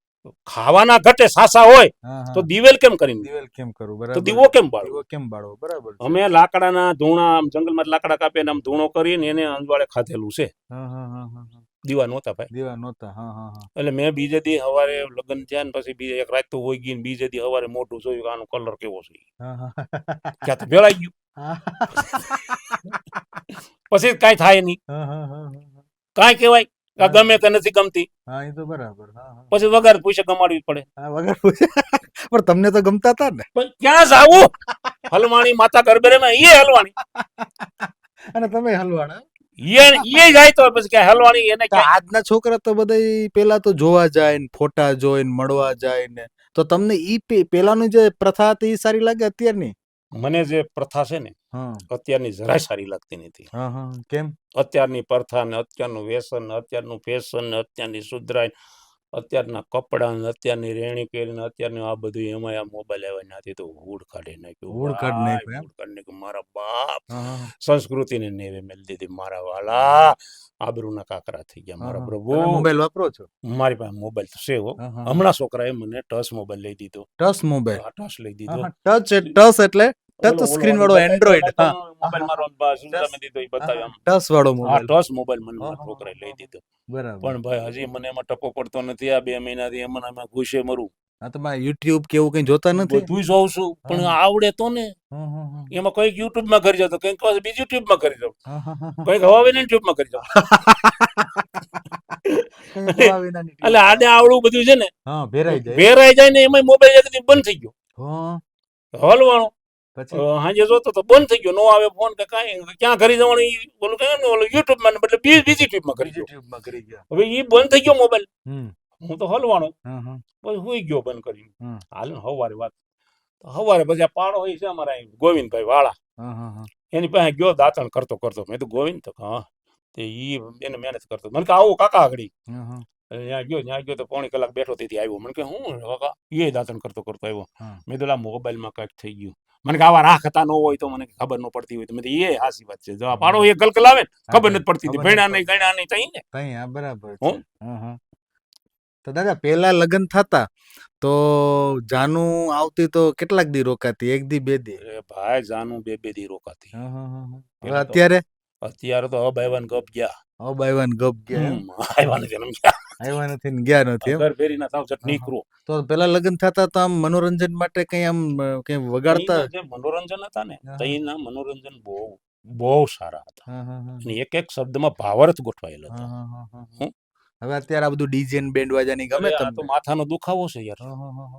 ખાવાના ઘટે સાસા હોય
હા
તો
હા
દિવેલ કેમ કરીને
દિવેલ કેમ કરવું
તો
બરાબર
દીવો
છે
કેમ બાળવો
દીવો કેમ બાળવો બરાબર છે
અમે લાકડાના ધૂણા આમ જંગલમાં લાકડા કાપીને આમ ધૂણો કરીને એને અંજવાળે ખાધેલું છે
હા હા હા હા હા
દીવા નહોતા ભાઈ
દીવા નહોતા હા હા હા
એટલે મેં બીજે દી સવારે લગ્ન થયા ને પછી બીજે એક રાત તો હોઈ ગઈ ને બીજે દી સવારે મોટું જોયું કે આનો કલર કેવો છે
હા હા
ક્યાં તો ભેળાઈ ગયું
હા
પછી કાંઈ થાય નહીં
હા હા હા હા
કાંઈ કહેવાય આ
હા
ગમે કે નથી ગમતી
હા એ તો બરાબર હા હા
પછી વગર પૂછે કમાડવી પડે
હા વગર પૂછે પણ તમને તો ગમતા હતા ને
પણ ક્યાં જાવું હલવાણી માતા ગરબેમાં એ હલવાણી
અને તમે હલવાણા
એ જાય તો પછી ક્યાં હલવાણી એને
તો
ક્યાંય
આજના છોકરા તો બધા પેલા તો જોવા જાય ને ફોટા જોઈને મળવા જાય ને તો તમને ઈ પેલાની જે પ્રથા હતી ઈ સારી લાગે અત્યારની
મને જે પ્રથા છે ને
હા
અત્યારની જરાય સારી લાગતી નથી.
હા હા કેમ
અત્યારની પ્રથા ને અત્યારનું વ્યસન ને અત્યારનું ફેશન ને અત્યારની સુધરાય અત્યારના કપડાં ને અત્યારની રેણી કેરી ને અત્યારનું આ બધું એમાં આ મોબાઈલ આવ્યા ત્યાંથી તો હૂડ કાઢી નાખ્યું
ધૂળ કાઢ
ભાઈ
નાખ્યું એમ
હૂડ કાઢી નાખ્યું મારા બાપ
હા હા
સંસ્કૃતિને નેવે મેલી દીધી મારા વાલા આબરૂના કાકરા થઈ ગયા
હા
મારા
હા
પ્રભુ
તમે મોબાઈલ વાપરો છો
મારી પાસે મોબાઈલ તો છે હો
હા હા
હમણાં છોકરાએ મને ટચ મોબાઈલ લઈ દીધો
ટચ મોબાઈલ
આ ટચ લઈ
હા
દીધો
હા ટચ એટલે ટચ
ઓલો ઓલો
સ્ક્રીન
ઓલો
વાળો
બતાવી તો
એન્ડ્રોઈડ હા
મોબાઈલ મારો સુધામે દીધો એ બતાવ્યો આમ
ટચ વાળો
હા
મોબાઈલ
ટચ મોબાઈલ મને
હા
મારા
હા
છોકરાએ લઈ
હા
દીધો
બરાબર
પણ ભાઈ હજી મને એમાં ટપો પડતો નથી આ 2 મહિનાથી એમાં આમાં ઘૂસે મરું
હા તમારે યુટ્યુબ કેવું કઈ જોતા નથી
બધું જોઉં છું
હા
પણ આવડે તો ને
હા હા હા
એમાં કઈક યુટ્યુબમાં કરી જાવ તો કઈક બીજું યુટ્યુબમાં કરી જાવ
હા હા હા હા
કઈક હવા વિના યુટ્યુબમાં કરી જાવ
કઈ હવા વિનાની
એટલે
ટ્યુબ
આડે આવડું બધું છે ને
હા ભેરાઈ જાય
ભેરાઈ જાય ને એમાં મોબાઈલ એકદી બંધ થઈ ગયો
હા
હલવાણો
પછી
હાજે જોતો તો બંધ થઈ ગયો નો આવે ફોન કે કાંઈ ક્યાં કરી જવાનું ઓલું કહે ને ઓલું યુટ્યુબમાં બદલે બીજી ટ્યુબમાં કરી
બીજી
ગયો
ટ્યુબમાં કરી ગયા
હવે એ બંધ થઈ ગયો મોબાઈલ
હમ
હું તો હલવાણો
હા હા
પછી હુઈ ગયો બંધ કરીને
હા
હાલ ને હવારે વાત હવારે પછી આ પાડો હોય છે અમારા અહીં ગોવિંદભાઈ વાળા
હા હા હા
એની પાસે ગયો દાંતણ કરતો મેં તો ગોવિંદ તો હા તે ઈ એને મહેનત કરતો મને કે આવું કાકા આગળી
હા હા
ત્યાં ગયો તો પોણી કલાક બેઠો તેથી આવ્યો મને કે હું કાકા એ દાંતણ કરતો આવ્યો
હા
મેં તો મોબાઈલમાં કાંઈક થઈ ગયું મને કે આવા રાખ હતા ન હોય તો મને ખબર ન પડતી હોય તો મેં કીધું, એ હાસી વાત છે. જવાબ પાડો એ ગલગલાવે ને ખબર નથી પડતી હતી. ભણ્યા નહીં ગણ્યા નહીં તઈ ને.
તઈ આ બરાબર છે.
હો.
તો દાદા પેલા લગ્ન થતા તો જાનું આવતી તો કેટલાક દી રોકાતી? એક દી બે દી?
અરે ભાઈ જાનું બે દી રોકાતી.
હવે અત્યારે
તો હબ આવ્યા ને ગપ ગયા.
અબાઈવાન ગપ ગયા એમ?
આવ્યા નથી ને ગયા.
આવ્યા નથી ને ગયા નથી એમ?
ઘર ફેરી ના થાવ ચટ નીકળો.
તો પેલા લગ્ન થતા તો આમ મનોરંજન માટે કઈ આમ કઈ વગાડતા?
તઈના જે મનોરંજન હતા ને તઈના મનોરંજન બહુ બહુ સારા હતા. અને એક એક શબ્દમાં ભાવાર્થ ગોઠવાયેલો હતો.
હવે અત્યારે આ બધું ડીજે ને બેન્ડ વાજાની ગમે
અરે આ તો
તમને?
માથાનો દુખાવો છે યાર.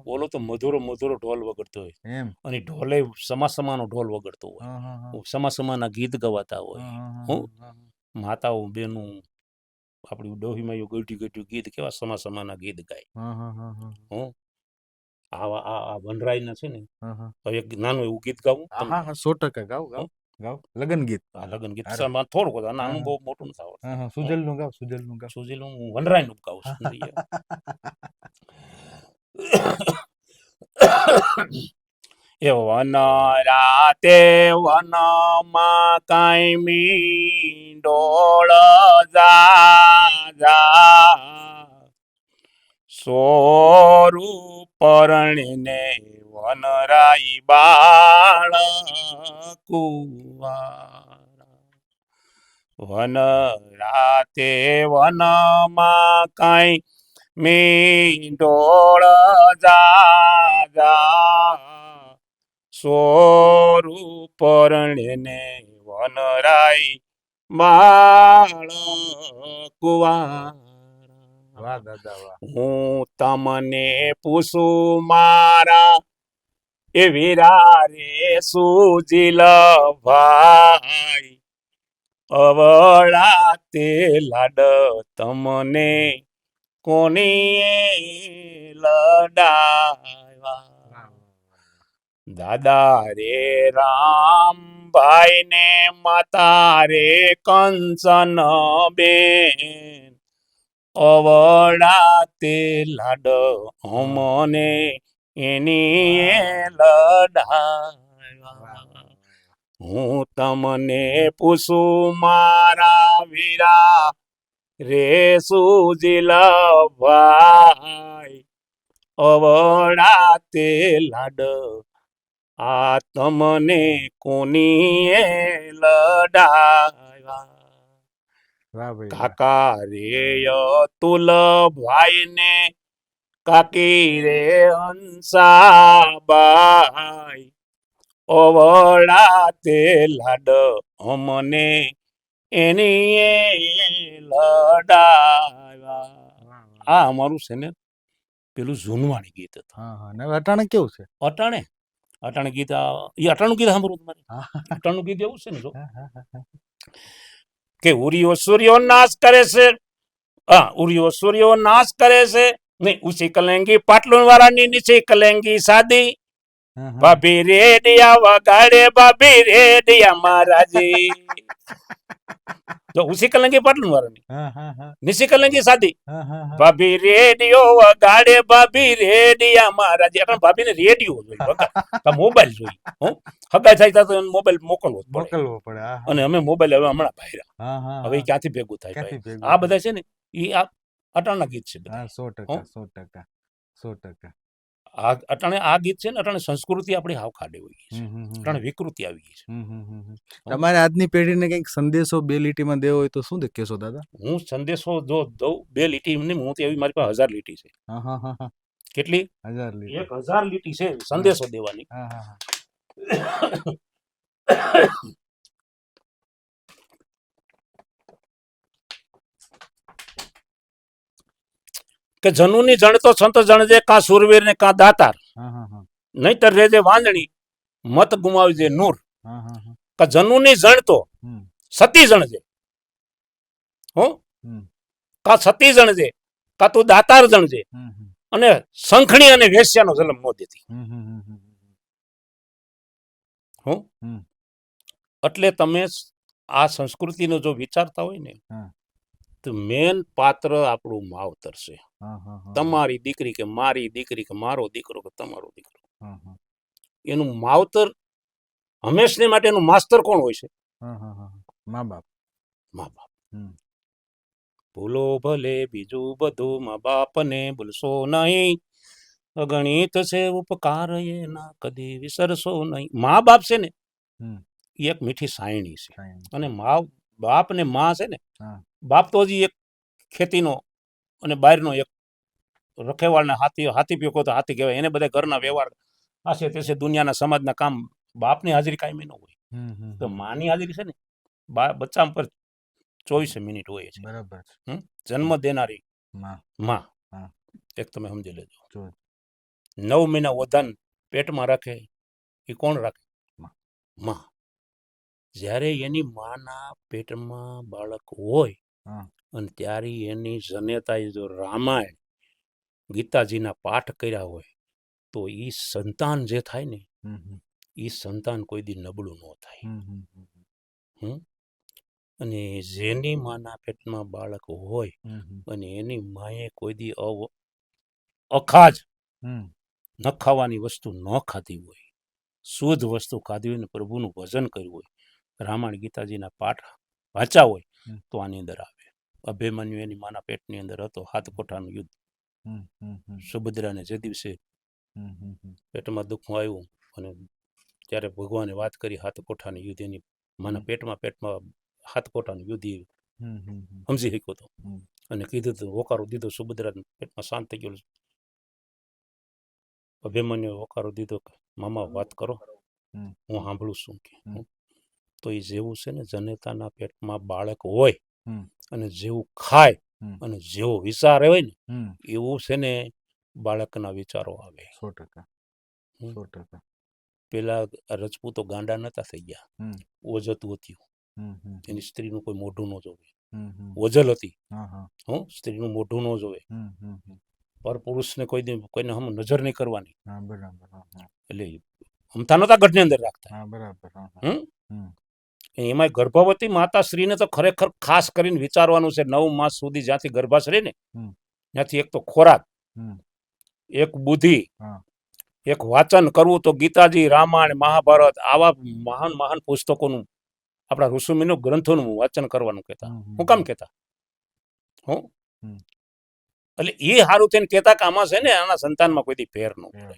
બોલો તો મધુરો મધુરો ઢોલ વગડતો હોય
એમ?
અને ઢોલે સમાસમાનો ઢોલ વગડતો હોય, સમાસમાના ગીત ગવાતા હોય. હું માતાઓ બેનો આપણી ડોહીમાં ગોઠી ગોઠ્યું ગીત કેવા સમાસમાના ગીત ગાય. હું આ વનરાયના છે ને હવે એક નાનું એવું ગીત ગાવું.
હા 100% ગાવ ગાવ ગાવ. લગન ગીત.
લગન ગીત થોડુંક નાનું બહુ મોટું નથી આવડતું.
સુજલ નું ગાવ, સુજલ નું ગાવ.
સુજેલ હું વનરાય નું ગાઉં છું. એ વન રાતે વનમાં કાંઈ ડોળ જા સોરું પરણીને વનરાઈ બાળ કુંવારા. વન રાતે વનમાં કાંઈ મીંડોળ જા સોરું પરણીને વનરાઈ બાળ કુંવારા.
વાહ દાદા વાહ.
હું તમને પૂછું મારા એ વીરા રે સુજીલ ભાઈ અવળા તે લાડ તમને કોની લડાવ્યા. દાદા રે રામભાઈ ને માતા રે કંચન બેન અવળા તે લાડ અમને એની લડાવ્યા. હું તમને પૂછું મારા વીરા રે સુજીલ ભાઈ અવળા તે લાડ આ તમને કોની લડાવ્યા. કાકા રે અતુલ ભાઈ ને કાકી રે હંસાબાઈ અવળા તે લાડ અમને એની લડાવ્યા. આ અમારું છે ને પેલું જૂનવાણી ગીત હતું.
અટાણે કેવું છે?
અટાણે ગીત એ અટાણું ગીત સાંભળવું તમારે. અટાણું ગીત એવું છે ને જો કે ઉરિયો સૂર્યો નાશ કરે છે. ઉરિયો સૂર્યો નાશ કરે છે નહીં ઉસી કલેંગી પાટલું વાળાની નીચે કલેંગી સાદી ભાભી રેડિયા વગાડે ભાભી રેડિયા મહારાજી. જો ઉસી કલેંગી પાટલું વાળાની નીચે કલેંગી સાદી ભાભી રેડિયો વગાડે ભાભી રેડિયા મહારાજી. એટલે ભાભી ને રેડિયો જોઈ મોબાઈલ જોઈ. હગાઈ થાય તો મોબાઈલ મોકલવો પડે. અને અમે મોબાઈલ હવે હમણાં ભાઈરા હવે ક્યાંથી ભેગું થાય. આ બધા છે ને એ આ અટાણા ગીત છે.
100%.
અટાણે આ ગીત છે ને અટાણે સંસ્કૃતિ આપણી હાવ ખાડે હોય ગઈ છે. અટાણે વિકૃતિ આવી ગઈ છે.
તમારે આજની પેઢીને કંઈક સંદેશો 2 લીટીમાં દેવો હોય તો શું કહેશો દાદા?
હું સંદેશો જો દઉં 2 લીટી નહીં હું તો એવી મારી પાસે 1000 લીટી છે. કેટલી?
1000 લીટી.
1000 લીટી છે સંદેશો દેવાની. કે જનુની જણતો સંત જણજે કા સુરવીર ને કા દાતાર નહીતર રેજે વાંદણી મત ગુમાવજે નૂર. કા જનુની જણતો સતી જણજે કા સતી જણજે કા તું દાતાર જણજે અને શંખણી અને વેશ્યાનો જન્મ ન દેતી. એટલે તમે આ સંસ્કૃતિનો જો વિચારતા હોય ને તો મેન પાત્ર આપણું માવતર છે. તમારી દીકરી કે મારી દીકરી કે મારો દીકરો કે તમારો દીકરો એનું માવતર હંમેશને માટેનું માસ્તર કોણ હોય છે?
મા બાપ.
મા બાપ. ભૂલો ભલે બીજું બધું, મા બાપને ભૂલશો નહીં. અગણિત છે ઉપકાર એના, કદી વિસરશો નહીં. મા બાપ છે ને એ એક મીઠી સાયણી છે. અને મા બાપ ને મા છે ને, બાપ તો હજી એક ખેતીનો અને બહારનો એક રખેવાળને હાથી પીકો તો હાથી કહેવાય. એને બધા ઘરના વ્યવહાર આશે તેશે દુનિયાના સમાજના કામ બાપની હાજરી કાયમી ન હોય. તો માની હાજરી છે ને બચ્ચા પર 24 મિનિટ હોય છે.
બરાબર.
જન્મ દેનારી માં એક તમે સમજી લેજો. 9 મહિના ઓધાન પેટમાં રાખે એ કોણ રાખે? માં. જ્યારે એની માના પેટમાં બાળક હોય અને ત્યારે એની જનેતાએ જો રામાયણ ગીતાજીના પાઠ કર્યા હોય તો એ સંતાન જે થાય ને એ સંતાન કોઈ દી નબળું ન થાય. અને જેની માના પેટમાં બાળક હોય અને એની માએ કોઈ દી અખાજ ન ખાવાની વસ્તુ ન ખાધી હોય, શુદ્ધ વસ્તુ ખાધી હોય ને પ્રભુનું ભજન કર્યું હોય, રામાયણ ગીતાજીના પાઠ વાંચ્યા હોય તો આની અંદર આવે. અભિમન્યુ એની માના પેટની અંદર હતો, હાથકોઠાનું યુદ્ધ. સુભદ્રાને જે દિવસે પેટમાં દુઃખ આવ્યું અને ત્યારે ભગવાને વાત કરી હાથકોઠાનું યુદ્ધ, એની માના પેટમાં હાથકોઠાનું યુદ્ધ સમજી શક્યો હતો અને કીધું તો હોકારો દીધો. સુભદ્રા પેટમાં શાંત થઈ ગયો. અભિમન્યુ હોકારો દીધો કે મામા વાત કરો, હું સાંભળું છું કે. તો એ જેવું છે ને જનેતાના પેટમાં બાળક હોય અને જેવું ખાય અને જેવો વિચાર હોય ને એવું છે ને બાળકના વિચારો આવે.
100%.
પેલા રજપૂતો ગાંડા નતા થઈ ગયા, ઓજતું હતું. એની સ્ત્રીનું કોઈ મોઢું ન જોવે, ઓજલ હતી. સ્ત્રીનું મોઢું ન જોવે, પર પુરુષને કોઈને હમ નજર નહીં કરવાની. એટલે અમથા નતા ગઢની અંદર રાખતા. એમાં ગર્ભવતી માતા શ્રીને તો ખરેખર ખાસ કરીને વિચારવાનું છે. 9 માસ સુધી જ્યાંથી ગર્ભાશય ને ત્યાંથી એક તો ખોરાક, એક બુદ્ધિ, એક વાંચન કરવું. તો ગીતાજી, રામાયણ, મહાભારત આવા મહાન પુસ્તકોનું, આપણા ઋષિમુનિ ગ્રંથોનું વાંચન કરવાનું કહેતા. હું કામ કહેતા? એટલે એ સારું થઈને કહેતા કે આમાં છે ને આના સંતાનમાં કોઈ ફેર ન પડે.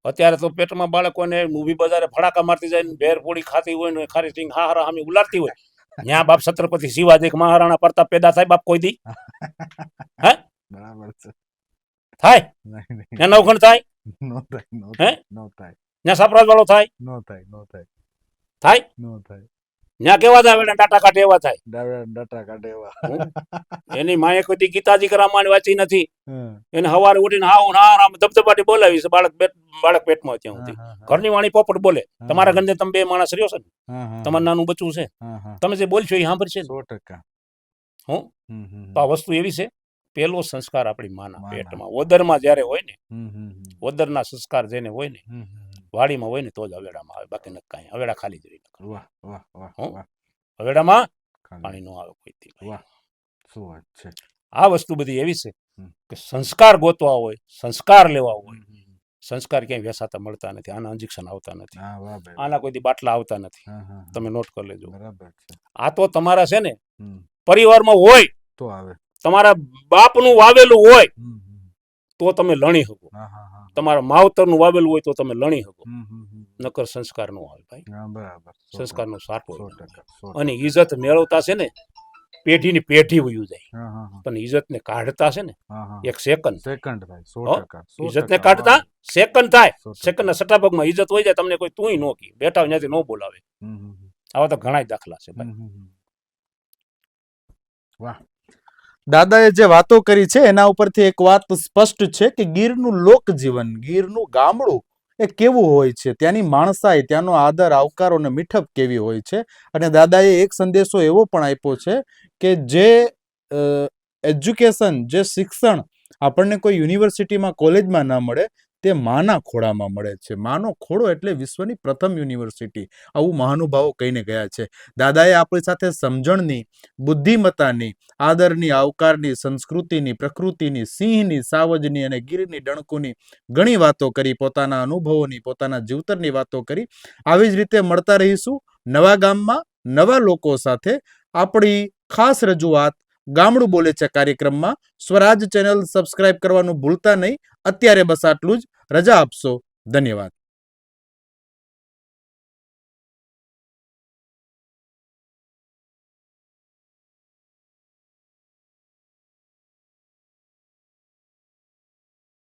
અત્યારે તો પેટમાં બાળકોને મૂવી બજારે ફડાકા મારતી જાય, ભેર પૂરી ખાતી હોય ને ખારી સિંગ હારા હામી ઉલાડતી હોય. ન્યા બાપ છત્રપતિ શિવાજી મહારાણા પ્રતાપ પેદા થાય બાપ કોઈ દી? હે
બરાબર છે.
થાય? ત્યાં નવખંડ થાય? હે ત્યાં સાપરાજ વાળો થાય? થાય? ત્યાં કેવા જાય ડાટા કાઢે એવા થાય. એની માએ કોઈ દી ગીતાજી રામાયણ વાંચી નથી. એને સવારે ઉઠીને આરામ ધબધબાટી બોલાવી છે બાળક પેટમાં ત્યાં સુધી. ઘરની વાણી પોપટ બોલે. તમારા ઘરને તમે 2 માણસ રહ્યો છે ને, તમારું નાનું બચ્ચું છે, તમે જે બોલશો એ સાંભળશે.
100%.
તો આ વસ્તુ એવી છે. પેલો સંસ્કાર આપણી માના પેટમાં ઓદરમાં જયારે હોય ને, ઓદરના સંસ્કાર જેને હોય ને, વાડીમાં હોય ને તો જ હવેડામાં આવે, બાકી નથી કાંઈ. હવેડા ખાલી જ રહી. હવેડામાં પાણી નો આવે કોઈ. આ વસ્તુ બધી એવી છે કે સંસ્કાર ગોતવા હોય, સંસ્કાર લેવા હોય. સંસ્કાર ક્યાંય વેસાતા મળતા નથી. આના ઇન્જેક્શન આવતા નથી, આના કોઈ બાટલા આવતા નથી. તમે નોટ કરી લેજો. આ તો તમારા છે ને પરિવારમાં હોય તો આવે. તમારા બાપનું વાવેલું હોય તો તમે લણી શકો, તમારા માવતરનું વાવેલું હોય તો તમે લણી શકો. નકર સંસ્કાર નો આવે ભાઈ. સંસ્કાર નો સાટો. અને ઇજ્જત મેળવતા છે ને પેઢીની પેઢી વયું જાય, પણ ઇજ્જત ને કાઢતા છે ને એક સેકન્ડ થાય. ઇજ્જત ને કાઢતા સેકન્ડ થાય. સેકન્ડ ના સટા ભાગમાં ઇજ્જત હોય જાય. તમને કોઈ તું ન કી, બેઠા હોય ત્યાંથી ન બોલાવે. આવા તો ઘણા દાખલા છે ભાઈ.
વાહ. દાદાએ જે વાતો કરી છે એના ઉપરથી એક વાત સ્પષ્ટ છે કે ગીરનું લોકજીવન, ગીરનું ગામડું એ કેવું હોય છે, ત્યાંની માણસાઈ, ત્યાંનો આદર, આવકારો અને મીઠપ કેવી હોય છે. અને દાદાએ એક સંદેશો એવો પણ આપ્યો છે કે જે એજ્યુકેશન, જે શિક્ષણ આપણને કોઈ યુનિવર્સિટીમાં, કોલેજમાં ન મળે તે માના ખોળામાં મળે છે. માનો ખોળો એટલે વિશ્વની પ્રથમ યુનિવર્સિટી, આવું મહાનુભાવો કહીને ગયા છે. દાદાએ આપણી સાથે સમજણની, બુદ્ધિમત્તાની, આદરની, આવકારની, સંસ્કૃતિની, પ્રકૃતિની, સિંહની, સાવજની અને ગીરની, ડણકુની ઘણી વાતો કરી, પોતાના અનુભવોની, પોતાના જીવતરની વાતો કરી. આવી જ રીતે મળતા રહીશું નવા ગામમાં નવા લોકો સાથે. આપણી ખાસ રજૂઆત ગામડું બોલે છે કાર્યક્રમમાં. સ્વરાજ ચેનલ સબસ્ક્રાઇબ કરવાનું ભૂલતા નહીં. અત્યારે બસ આટલું જ. રજા આપશો. ધન્યવાદ.